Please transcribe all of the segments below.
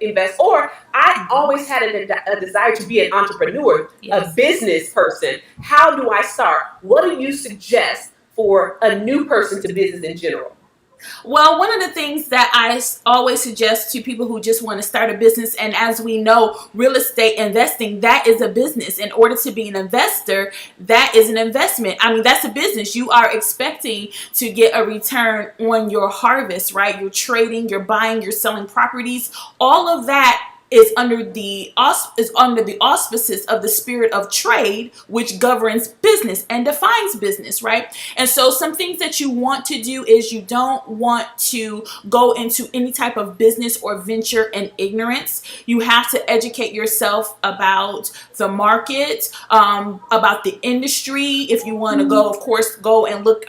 invest, or I always had a desire to be an entrepreneur, a business person. How do I start? What do you suggest for a new person to business in general? Well, one of the things that I always suggest to people who just want to start a business, and as we know, real estate investing, that is a business. In order to be an investor, that is an investment. I mean, that's a business. You are expecting to get a return on your harvest, right? You're trading, you're buying, you're selling properties. All of that is under the auspices of the spirit of trade, which governs business and defines business, right? And so some things that you want to do is you don't want to go into any type of business or venture in ignorance. You have to educate yourself about the market, about the industry. If you want to go, of course, go and look,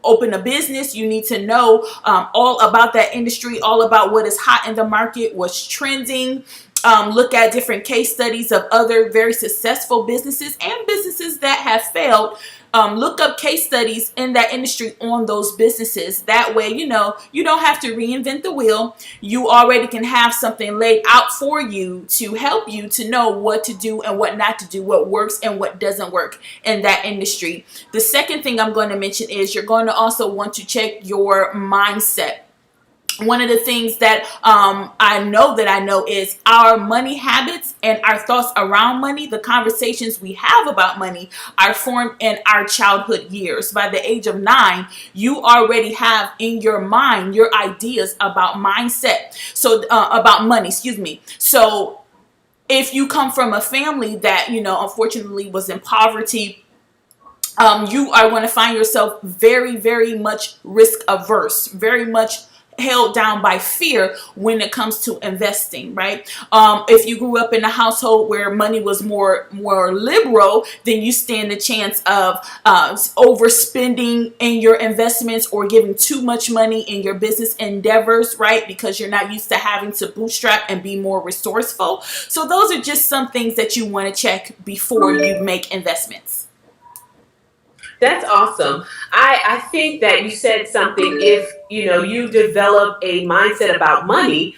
open a business, you need to know all about that industry, all about what is hot in the market, what's trending. Look at different case studies of other very successful businesses and businesses that have failed. Look up case studies in that industry on those businesses. That way, you know, you don't have to reinvent the wheel. You already can have something laid out for you to help you to know what to do and what not to do, what works and what doesn't work in that industry. The second thing I'm going to mention is you're going to also want to check your mindset. One of the things that I know is our money habits and our thoughts around money, the conversations we have about money are formed in our childhood years. By the age of 9, you already have in your mind your ideas about mindset. So about money, excuse me. So if you come from a family that, you know, unfortunately was in poverty, you are going to find yourself very, very much risk averse, very much held down by fear when it comes to investing, right? If you grew up in a household where money was more liberal, then you stand a chance of overspending in your investments or giving too much money in your business endeavors, right? Because you're not used to having to bootstrap and be more resourceful. So those are just some things that you want to check before you make investments. That's awesome. I think that you said something, if you know you develop a mindset about money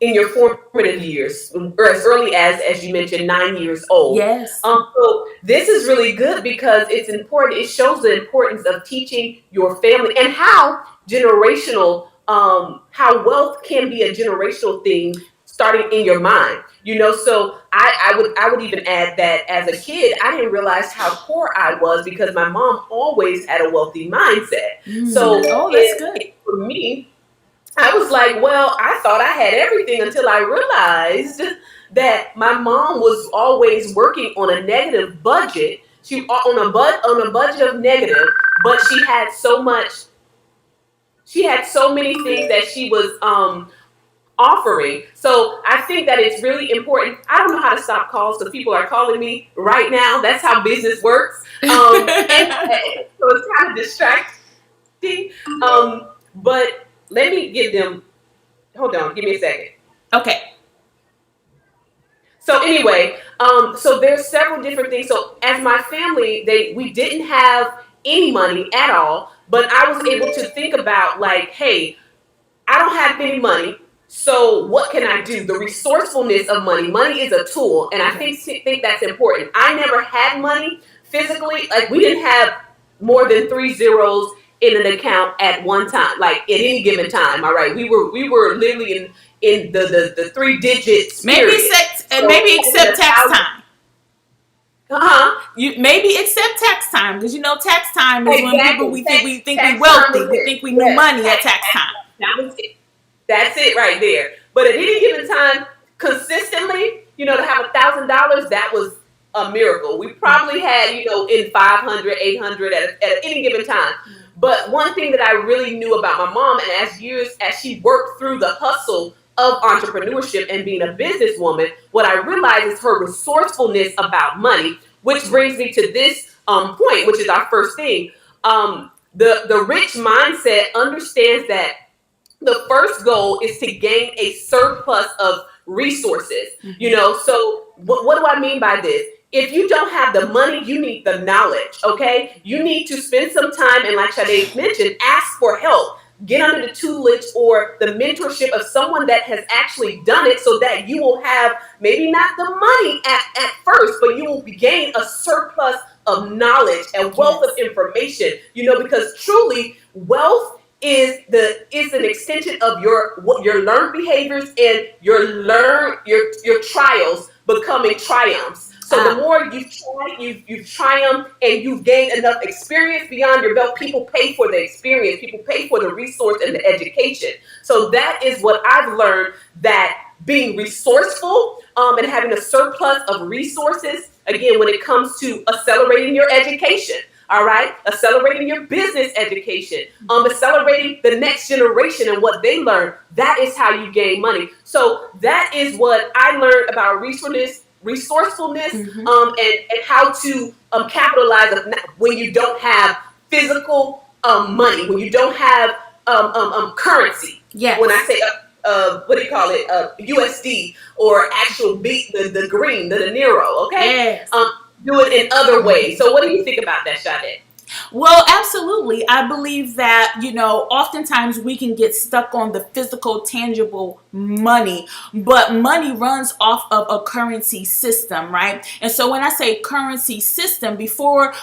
in your formative years, or as early as you mentioned, 9 years old. Yes. So this is really good because it's important. It shows the importance of teaching your family and how generational, how wealth can be a generational thing starting in your mind. You know, so I would even add that as a kid, I didn't realize how poor I was because my mom always had a wealthy mindset. So that's good. For me, I was like, well, I thought I had everything until I realized that my mom was always working on a negative budget. She on a budget of negative, but she had so many things that she was offering. So I think that it's really important. I don't know how to stop calls, so people are calling me right now. That's how business works. And so it's kind of distracting. But let me give them, hold on, give me a second. Okay. So anyway, so there's several different things. So as my family, we didn't have any money at all, but I was able to think about like, hey, I don't have any money. So what can I do? The resourcefulness of money. Money is a tool, and I think that's important. I never had money physically. Like we didn't have more than 3 zeros in an account at one time, like at any given time. All right, we were literally in the 3 digits. Maybe except tax time. You maybe except tax time, because you know tax time is when people we think we wealthy, we think we know money at tax time. That was it. That's it right there. But at any given time, consistently, you know, to have $1,000, that was a miracle. We probably had, you know, in 500, 800 at any given time. But one thing that I really knew about my mom, and as she worked through the hustle of entrepreneurship and being a businesswoman, what I realized is her resourcefulness about money, which brings me to this point, which is our first thing. The rich mindset understands that the first goal is to gain a surplus of resources. You know, so what do I mean by this? If you don't have the money, you need the knowledge, okay? You need to spend some time, and like Sadé mentioned, ask for help. get under the tutelage or the mentorship of someone that has actually done it, so that you will have maybe not the money at first, but you will gain a surplus of knowledge and wealth of information, because truly wealth is an extension of your learned behaviors and your trials becoming triumphs. So the more you've triumphed and you've gained enough experience beyond your belt, people pay for the experience, people pay for the resource and the education. So that is what I've learned, that being resourceful and having a surplus of resources, again, when it comes to accelerating your education, all right, accelerating your business education, accelerating the next generation and what they learn, that is how you gain money. So that is what I learned about resourcefulness, and how to capitalize when you don't have physical money, when you don't have currency. Yes. When I say what do you call it, USD or actual the green, the dinero, okay? Yes. Do it in other ways. So what do you think about that, Sadé? Well, absolutely. I believe that, oftentimes we can get stuck on the physical, tangible money, but money runs off of a currency system, right? And so when I say currency system, before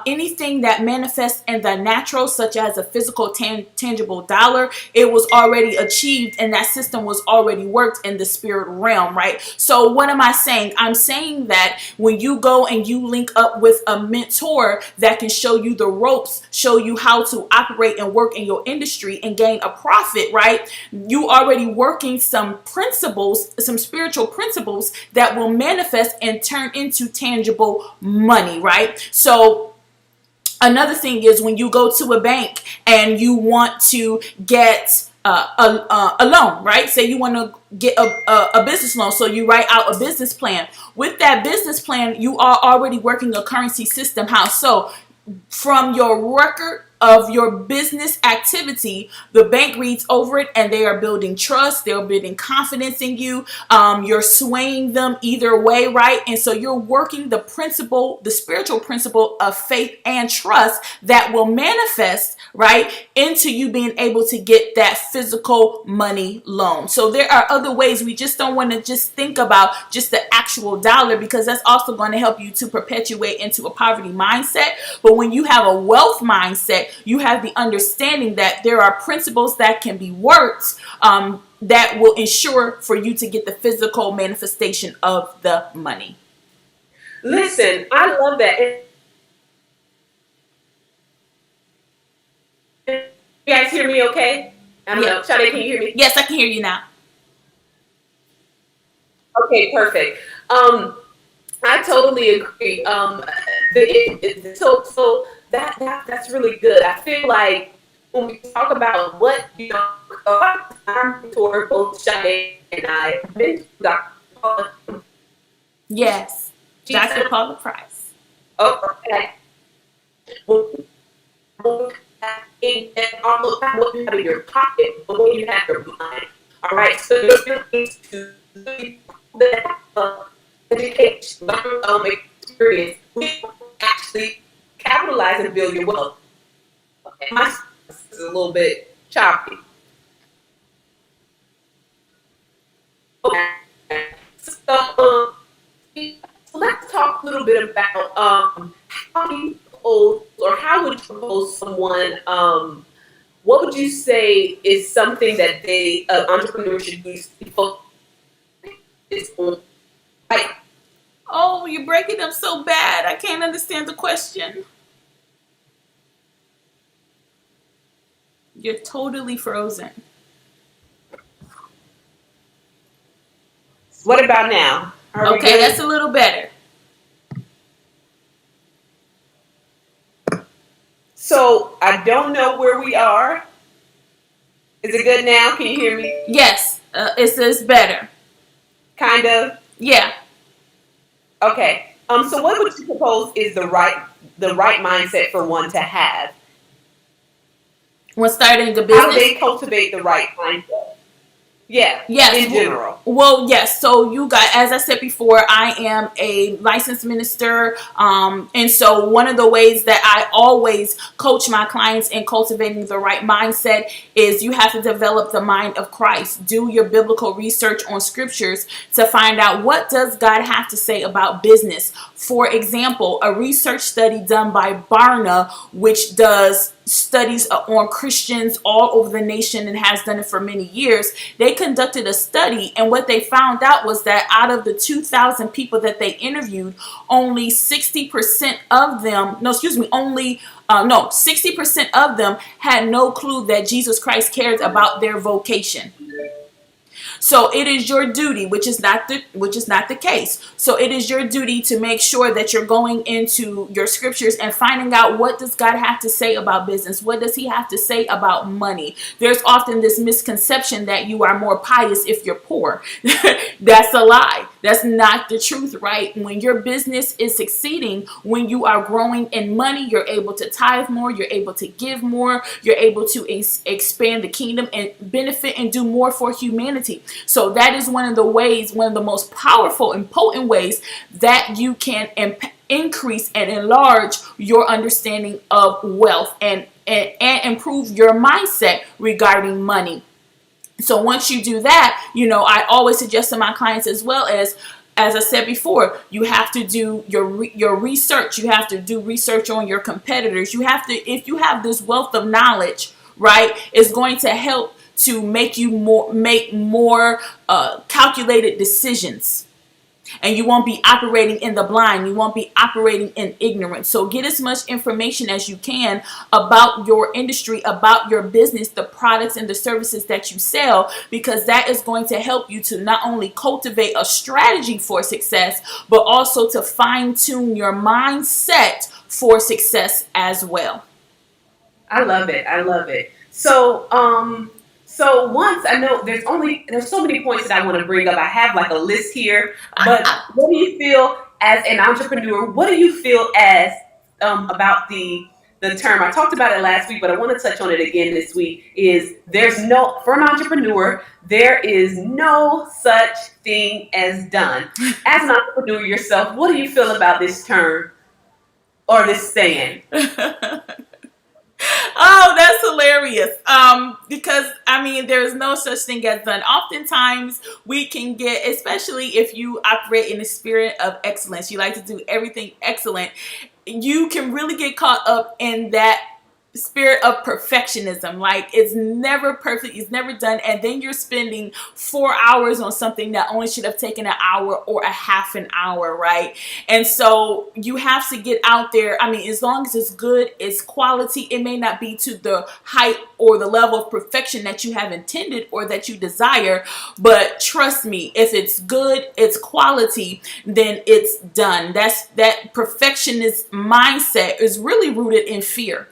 anything that manifests in the natural, such as a physical, tangible dollar, it was already achieved, and that system was already worked in the spirit realm, right? So what am I saying? I'm saying that when you go and you link up with a mentor that can show you the ropes, show you how to operate and work in your industry and gain a profit, right? You already working some principles, some spiritual principles that will manifest and turn into tangible money, right? So another thing is, when you go to a bank and you want to get a loan, right? Say you want to get a business loan, so you write out a business plan. With that business plan, you are already working a currency system. How so? From your record of your business activity, the bank reads over it and they are building trust, they're building confidence in you, you're swaying them either way, right? And so you're working the principle, the spiritual principle of faith and trust that will manifest, right, into you being able to get that physical money loan. So there are other ways. We just don't want to just think about just the actual dollar, because that's also going to help you to perpetuate into a poverty mindset. But when you have a wealth mindset, you have the understanding that there are principles that can be worked that will ensure for you to get the physical manifestation of the money. Listen, I love that. You guys hear me okay? I don't know. Sadé, can you hear me? Yes, I can hear you now. Okay, perfect. I totally agree. So that's really good. I feel like when we talk about what our mentor, both Sadé and I, Dr. Yes, Dr. 𝗪𝗺. Okay. And almost not what you have in your pocket, but what you have in your mind. All right. So you're going to education, learn, experience, we actually capitalize and build your wealth. Okay. My is a little bit choppy. Okay. So let's talk a little bit about how you propose, or how would you propose someone, what would you say is something that they entrepreneurs should do before it's on? Right. Oh, you're breaking up so bad. I can't understand the question. You're totally frozen. What about now? Okay, that's a little better. So I don't know where we are. Is it good now? Can you hear me? Yes, it's better. Kind of. Yeah. Okay. So what would you propose is the right mindset for one to have when starting the business? How do they cultivate the right mindset? Yeah. Yes. In general. Well, yes. So you guys, as I said before, I am a licensed minister. And so one of the ways that I always coach my clients in cultivating the right mindset is you have to develop the mind of Christ. Do your biblical research on scriptures to find out what does God have to say about business. For example, a research study done by Barna, which does studies on Christians all over the nation and has done it for many years. They conducted a study, and what they found out was that out of the 2,000 people that they interviewed, only 60% of them, 60% of them had no clue that Jesus Christ cared about their vocation. So it is your duty, which is not the case. So it is your duty to make sure that you're going into your scriptures and finding out what does God have to say about business? What does he have to say about money? There's often this misconception that you are more pious if you're poor. That's a lie. That's not the truth, right? When your business is succeeding, when you are growing in money, you're able to tithe more, you're able to give more, you're able to expand the kingdom and benefit and do more for humanity. So that is one of the most powerful and potent ways that you can increase and enlarge your understanding of wealth and improve your mindset regarding money. So once you do that, I always suggest to my clients as I said before, you have to do your research. You have to do research on your competitors. You have to, if you have this wealth of knowledge, right, it's going to help to make more calculated decisions. And you won't be operating in the blind. You won't be operating in ignorance. So get as much information as you can about your industry, about your business, the products and the services that you sell, because that is going to help you to not only cultivate a strategy for success, but also to fine tune your mindset for success as well. I love it. I love it. So once I know there's so many points that I want to bring up. I have like a list here, but what do you feel as an entrepreneur? What do you feel as about the term? I talked about it last week, but I want to touch on it again this week. For an entrepreneur, there is no such thing as done. As an entrepreneur yourself, what do you feel about this term or this saying? Oh, that's hilarious. Because there's no such thing as done. Oftentimes we can get, especially if you operate in the spirit of excellence, you like to do everything excellent, you can really get caught up in that spirit of perfectionism. Like, it's never perfect, it's never done, and then you're spending 4 hours on something that only should have taken an hour or a half an hour, right? And so you have to get out there. As long as it's good, it's quality. It may not be to the height or the level of perfection that you have intended or that you desire, but trust me, if it's good, it's quality, then it's done. That perfectionist mindset is really rooted in fear.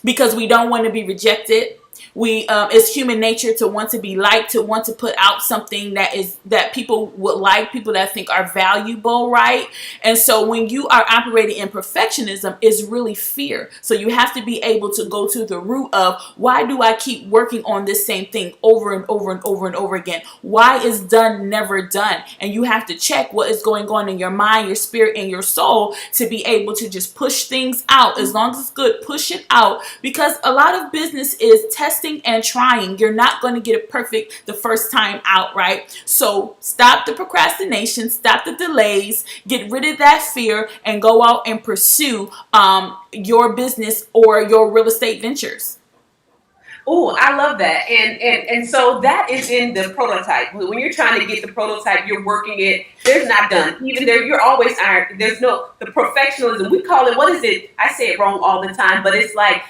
Because we don't want to be rejected. It's human nature to want to be liked, to want to put out something that people would like, people that think are valuable, right? And so when you are operating in perfectionism, it's really fear. So you have to be able to go to the root of, why do I keep working on this same thing over and over and over and over again? Why is done never done? And you have to check what is going on in your mind, your spirit, and your soul to be able to just push things out. As long as it's good, push it out, because a lot of business is testing and trying. You're not going to get it perfect the first time out, right? So stop the procrastination, stop the delays, get rid of that fear, and go out and pursue your business or your real estate ventures. Oh, I love that. And so that is in the prototype. When you're trying to get the prototype, you're working it. There's not done. Even there, you're always iron. There's no, the perfectionism. We call it, what is it? I say it wrong all the time, but it's like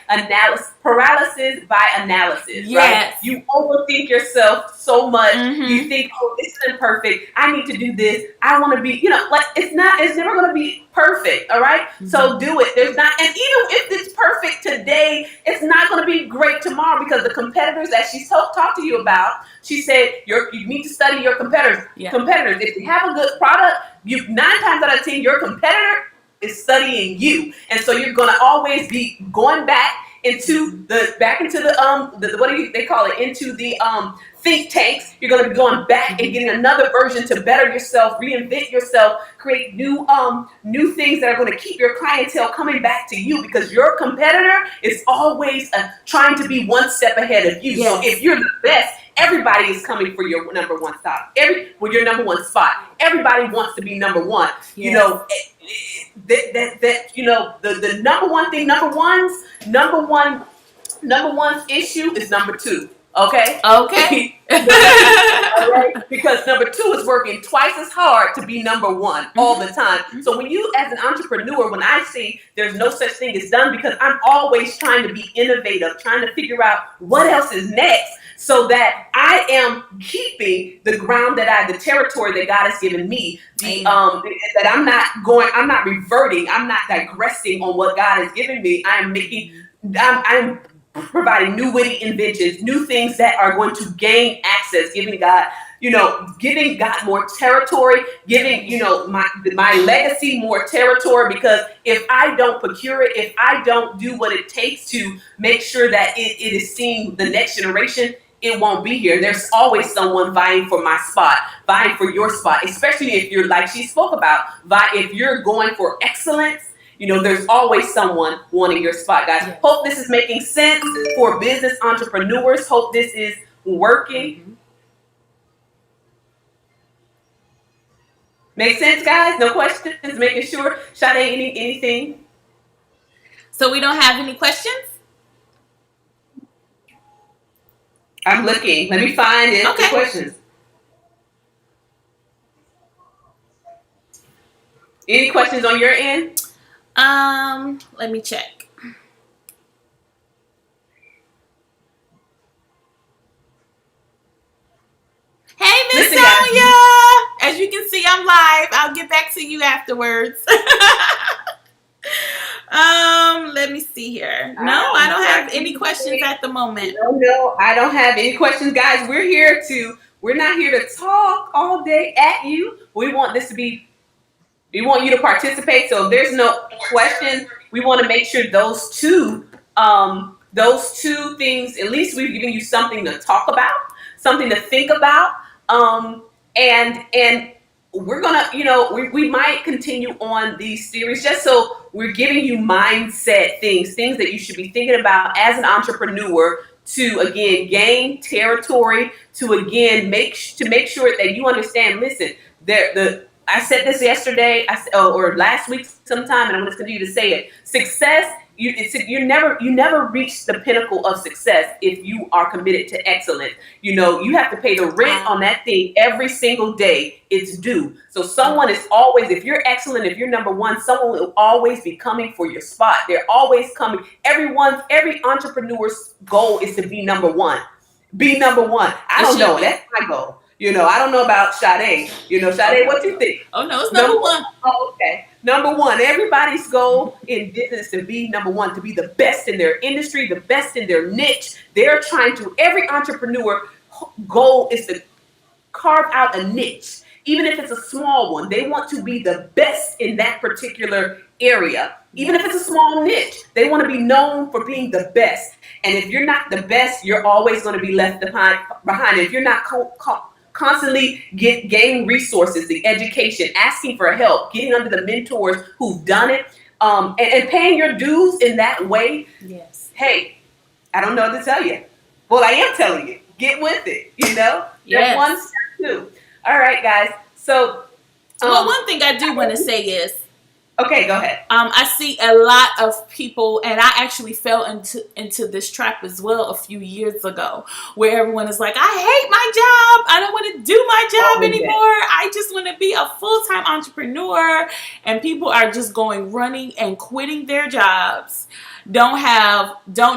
paralysis by analysis, yes. Right? You overthink yourself so much. Mm-hmm. You think, oh, this isn't perfect. I need to do this. I want to be, it's never going to be perfect. All right. Mm-hmm. So do it. There's not, and even if it's perfect today, it's not going to be great tomorrow, because the competitors that she talked to you about, she said you need to study your competitors. Yeah. Competitors, if you have a good product, 9 times out of 10, your competitor is studying you, and so you're going to always be going back into the what do they call it? Into the think tanks. You're going to be going back and getting another version to better yourself, reinvent yourself, create new things that are going to keep your clientele coming back to you, because your competitor is always trying to be one step ahead of you. Yes. So if you're the best, everybody is coming for your number one spot. Your number one spot. Everybody wants to be number one. Yes. You know, the number one thing, number one's issue is number two. Okay. Okay. Right? Because number two is working twice as hard to be number one all the time. So when you, as an entrepreneur, when I see there's no such thing as done, because I'm always trying to be innovative, trying to figure out what else is next, so that I am keeping the ground the territory that God has given me, that I'm not reverting, I'm not digressing on what God has given me. I'm providing new witty inventions, new things that are going to gain access, giving God more territory, giving, my legacy more territory, because if I don't procure it, if I don't do what it takes to make sure that it is seeing the next generation, it won't be here. There's always someone vying for my spot, vying for your spot, especially if you're, like she spoke about, if you're going for excellence. There's always someone wanting your spot, guys. Yes. Hope this is making sense for business entrepreneurs. Hope this is working. Make sense, guys? No questions? Making sure. Sadé, anything? So we don't have any questions? I'm looking. Let me find it. Okay. The questions. Any questions on your end? Let me check. Hey, Miss Sonia! As you can see, I'm live. I'll get back to you afterwards. Let me see here. No, I don't have any questions at the moment. No, I don't have any questions, guys. We're not here to talk all day at you. We want you to participate. So if there's no questions, we want to make sure those two things, at least we've given you something to talk about, something to think about. And we're gonna, we might continue on these series, just so we're giving you mindset things that you should be thinking about as an entrepreneur, to again gain territory, to again make sure that you understand. Listen, I said this yesterday, or last week sometime, and I'm going to continue to say it. Success, you never reach the pinnacle of success if you are committed to excellence. You have to pay the rent on that thing every single day. It's due. So someone is always, if you're excellent, if you're number one, someone will always be coming for your spot. They're always coming. Every entrepreneur's goal is to be number one. Be number one. I don't know. That's my goal. I don't know about Sadé. Sadé, what you think? Oh, no, it's number one. Oh, okay. Number one. Everybody's goal in business to be number one, to be the best in their industry, the best in their niche. Every entrepreneur goal is to carve out a niche, even if it's a small one. They want to be the best in that particular area. Even if it's a small niche, they want to be known for being the best. And if you're not the best, you're always going to be left behind. If you're not constantly gain resources, the education, asking for help, getting under the mentors who've done it, and paying your dues in that way. Yes. Hey, I don't know what to tell you. Well, I am telling you, get with it. Yes. One step too. All right, guys. So, one thing I do want to say is, okay, go ahead. I see a lot of people, and I actually fell into this trap as well a few years ago, where everyone is like, I hate my job. I don't want to do my job anymore. I just want to be a full-time entrepreneur. And people are just running and quitting their jobs. Don't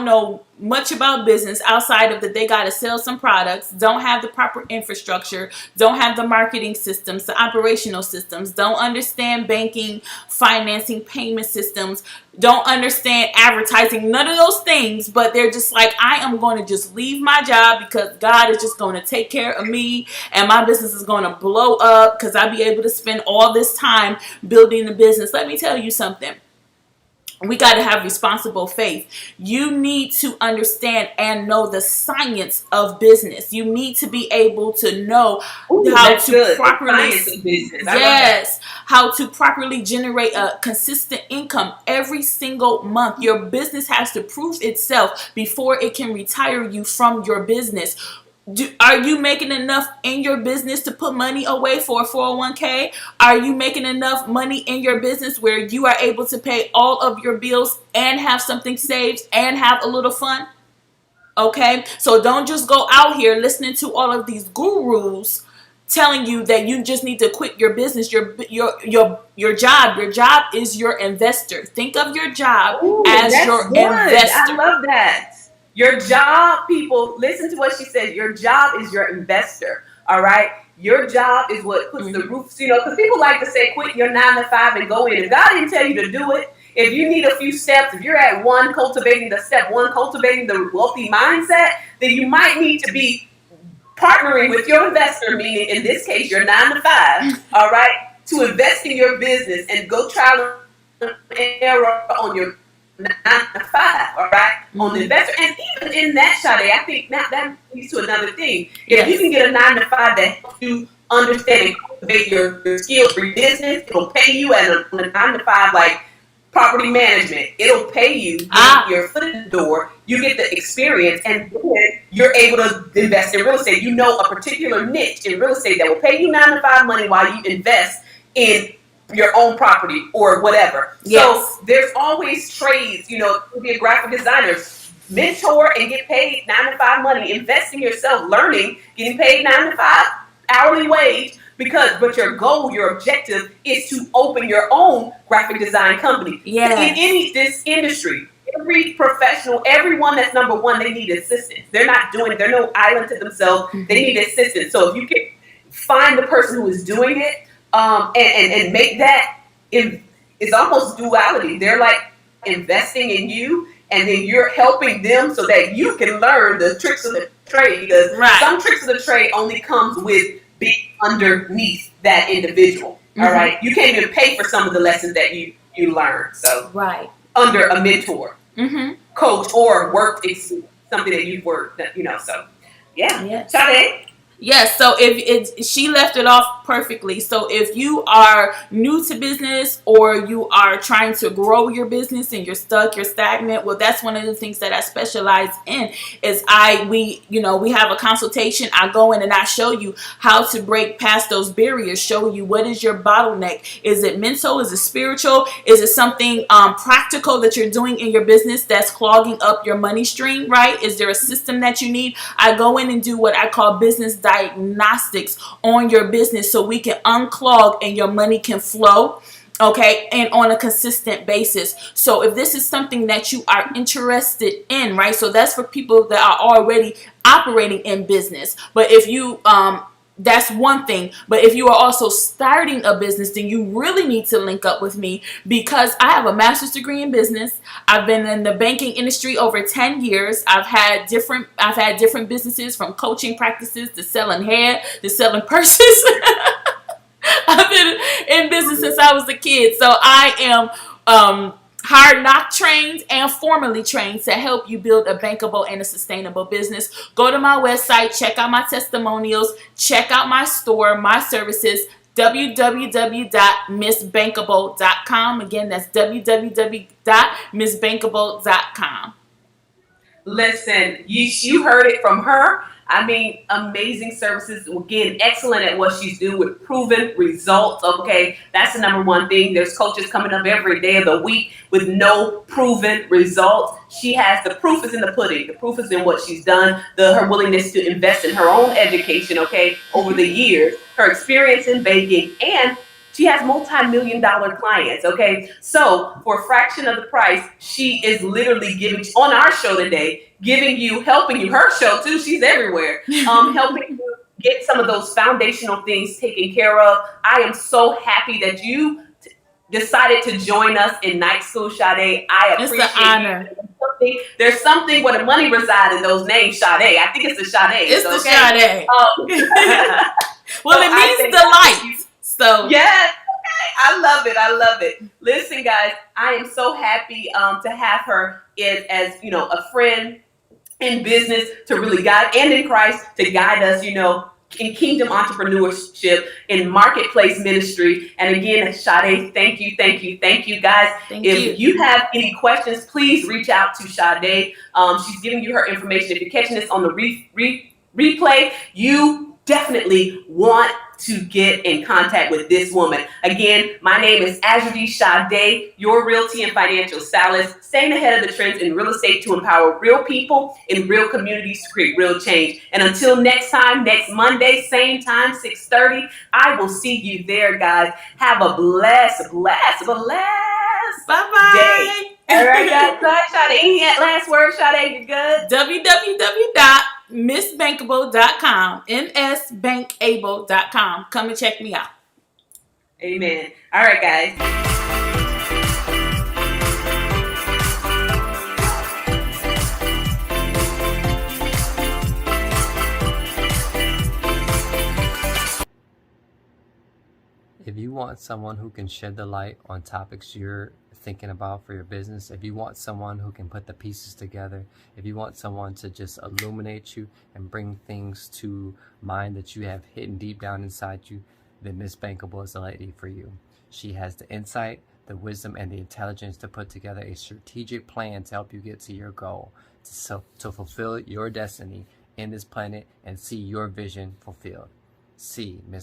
know much about business outside of that they got to sell some products, don't have the proper infrastructure, don't have the marketing systems, the operational systems, don't understand banking, financing, payment systems, don't understand advertising, none of those things, but they're just like, I am going to just leave my job because God is just going to take care of me and my business is going to blow up because I'll be able to spend all this time building the business. Let me tell you something. we got to have responsible faith. You need to understand and know the science of business. You need to be able to know how to properly, yes, how to properly generate a consistent income every single month. Your business has to prove itself before it can retire you from your business. Are you making enough in your business to put money away for a 401k? Are you making enough money in your business where you are able to pay all of your bills and have something saved and have a little fun? Okay, so don't just go out here listening to all of these gurus telling you that you just need to quit your business. Your job. Your job is your investor. Think of your job as your investor. I love that. Your job, people, listen to what she said. Your job is your investor. All right. Your job is what puts the roofs, because people like to say, quit your 9 to 5 and go in. If God didn't tell you to do it, if you need a few steps, if you're at cultivating the wealthy mindset, then you might need to be partnering with your investor, meaning in this case, your 9 to 5, all right, to invest in your business and go trial and error on your 9 to 5, all right, on the investor. And even in that, Sadé, I think that leads to another thing. If you can get a 9 to 5 that helps you understand and cultivate your skills for your business, it'll pay you on a 9 to 5, like property management. It'll pay you, get your foot in the door, you get the experience, and then you're able to invest in real estate. You know a particular niche in real estate that will pay you 9 to 5 money while you invest in your own property or whatever. Yes. So there's always trades, you could be a graphic designer, mentor and get paid 9 to 5 money, invest in yourself, learning, getting paid 9 to 5 hourly wage, but your goal, your objective is to open your own graphic design company. In this industry, every professional, everyone that's number one, they need assistance. They're no island to themselves. They need assistance. So if you can find the person who is doing it, and make that, it's almost duality. They're like investing in you, and then you're helping them so that you can learn the tricks of the trade. Because some tricks of the trade only comes with being underneath that individual. All right, you can't even pay for some of the lessons that you learn. So under a mentor, coach, or work experience, something that you've worked. So Sadé. Yes, so she left it off perfectly. So if you are new to business or you are trying to grow your business and you're stuck, you're stagnant, well, that's one of the things that I specialize in. Is we have a consultation. I go in and I show you how to break past those barriers. Show you what is your bottleneck. Is it mental? Is it spiritual? Is it something practical that you're doing in your business that's clogging up your money stream? Right? Is there a system that you need? I go in and do what I call business diagnostics on your business so we can unclog and your money can flow, okay, and on a consistent basis. So if this is something that you are interested in, right, so that's for people that are already operating in business. But if you that's one thing. But if you are also starting a business, then you really need to link up with me, because I have a master's degree in business. I've been in the banking industry over 10 years. I've had different businesses, from coaching practices to selling hair to selling purses. I've been in business since I was a kid. So I am hard knock trained and formally trained to help you build a bankable and a sustainable business. Go to my website, check out my testimonials, check out my store, my services, www.𝗵𝗆𝗍𝗪𝐵𝑎𝑛𝑘𝑎𝑏𝑙E.com. Again, that's www.𝗵𝗆𝗍𝗪𝐵𝑎𝑛𝑘𝑎𝑏𝑙E.com. Listen, you heard it from her. I mean, amazing services. Again, excellent at what she's doing with proven results. Okay, that's the number one thing. There's coaches coming up every day of the week with no proven results. She has the proof is in the pudding. The proof is in what she's done. Her willingness to invest in her own education. Okay, over the years, her experience in banking, and she has multi-million-dollar clients, okay? So for a fraction of the price, she is literally giving, on our show today, helping you, her show too, she's everywhere, helping you get some of those foundational things taken care of. I am so happy that you decided to join us in night school, Sadé. I appreciate it's an honor. There's something where the money resides in those names, Sadé. I think it's the Sadé. It's the Sadé. Well, so it means delight. So yes, I love it. I love it. Listen, guys, I am so happy to have her as a friend in business to really guide, and in Christ to guide us, in kingdom entrepreneurship, in marketplace ministry. And again, Sadé, thank you, guys. If you have any questions, please reach out to Sadé. She's giving you her information. If you're catching this on the replay, you definitely want to get in contact with this woman. Again, my name is Aszurdee Sadé, your realty and financial stylist, staying ahead of the trends in real estate to empower real people in real communities to create real change. And until next time, next Monday, same time, 6:30, I will see you there, guys. Have a blessed Bye-bye. day. All right, guys. Go ahead, Sadé. Any last word, Sadé? You good? www.𝗪𝗵𝘆 𝗪𝗵𝘆.com. Come and check me out. Amen. All right, guys. If you want someone who can shed the light on topics you're thinking about for your business, if you want someone who can put the pieces together, if you want someone to just illuminate you and bring things to mind that you have hidden deep down inside you, then 𝗵𝗆 𝗪𝗵𝘆 is the lady for you. She has the insight, the wisdom, and the intelligence to put together a strategic plan to help you get to your goal, to fulfill your destiny in this planet and see your vision fulfilled. See 𝗵𝗆